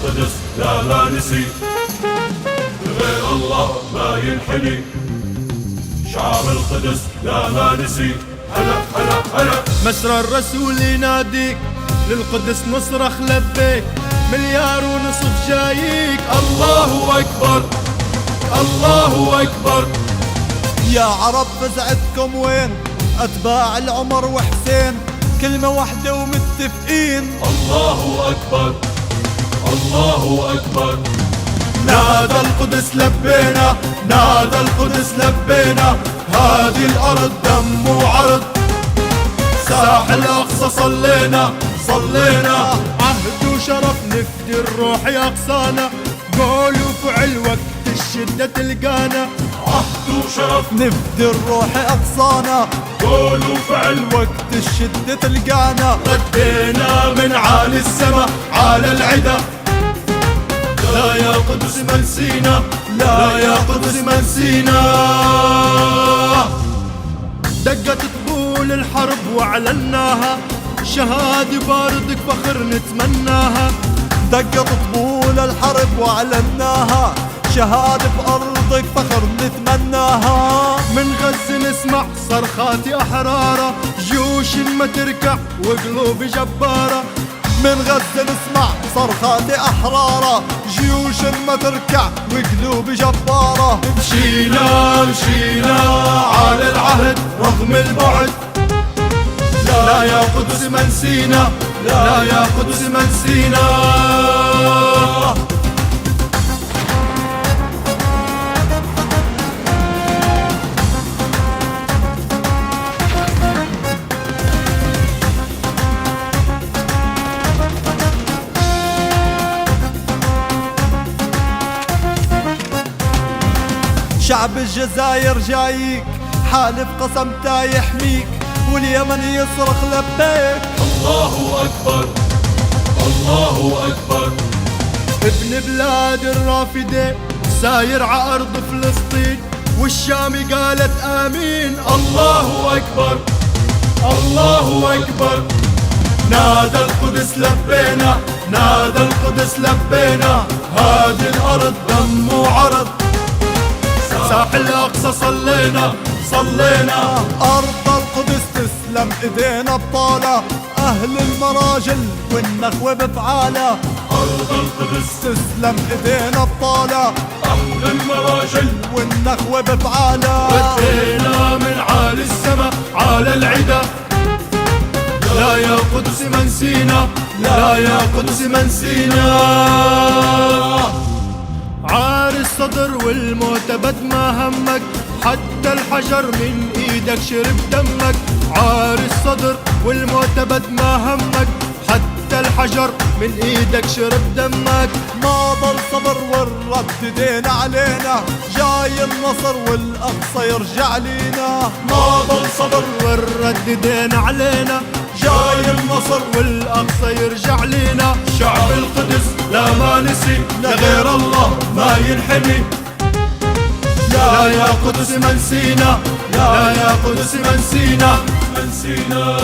القدس لا ما نسي، غير الله ما ينحني. شعب القدس لا ما نسي، هلا هلا هلا. مسرى الرسول يناديك، للقدس نصرخ لبيك، مليار ونصف جاييك. الله أكبر الله أكبر. يا عرب فزعتكم وين؟ أتباع العمر وحسين كلمة واحدة ومتفقين. الله أكبر الله أكبر. نادى القدس لبينا، نادى القدس لبينا، هذه الأرض دم وعرض. ساحل الأقصى صلينا صلينا، عهد وشرف نفدي الروح يا أقصانا. قول وفعل وقت الشدة تلقانا، عهد وشرف نفدي الروح أقصانا، قول وفعل وقت الشدة تلقانا. ردينا من عالي السما على العدا، لا يا قدس ما نسينا، لا يا قدس ما نسينا. دقت طبول الحرب واعلناها، شهادة باردك فخر نتمناها. دقت طبول الحرب واعلناها، شهادة بأرضك فخر نتمناها. من غزة نسمع صرخات أحرارة، جيوش ما تركع وقلوب جبارة. من غزة نسمع صرخات أحرارة، جيوش ما تركع وقلوب جبارة. مشينا مشينا على العهد رغم البعد، لا يا قدس ما نسينا، لا يا قدس ما نسينا. شعب الجزائر جايك، حالف قسم تا يحميك، واليمن يصرخ لبيك. الله أكبر الله أكبر. ابن بلاد الرافدة ساير ع أرض فلسطين، والشام قالت آمين. الله أكبر الله أكبر. نادى القدس لبينا، نادى القدس لبينا، هذه الأرض دم وعرض. ساحل الأقصى صلينا صلينا، أرض القدس تسلم إيدينا بطالة، أهل المراجل والنخوة بفعالة. أرض القدس تسلم إيدينا بطالة، أهل المراجل والنخوة بفعالة. ردينا من عالي السما على العدا، لا يا قدس ما نسينا، لا يا قدس ما نسينا. عار الصدر والمعتبد ما همك، حتى الحجر من ايدك شرب دمك. عار الصدر والمعتبد ما همك، حتى الحجر من ايدك شرب دمك. ما ضل صبر والرد دين علينا، جاي النصر والأقصى يرجع لينا. ما ضل صبر والرد دين علينا، جاي النصر والأقصى يرجع لينا. شعب القدس لا ما نسي، لغير الله ما ينحني. لا يا قدس ما نسينا، لا يا قدس ما نسينا، ما نسينا.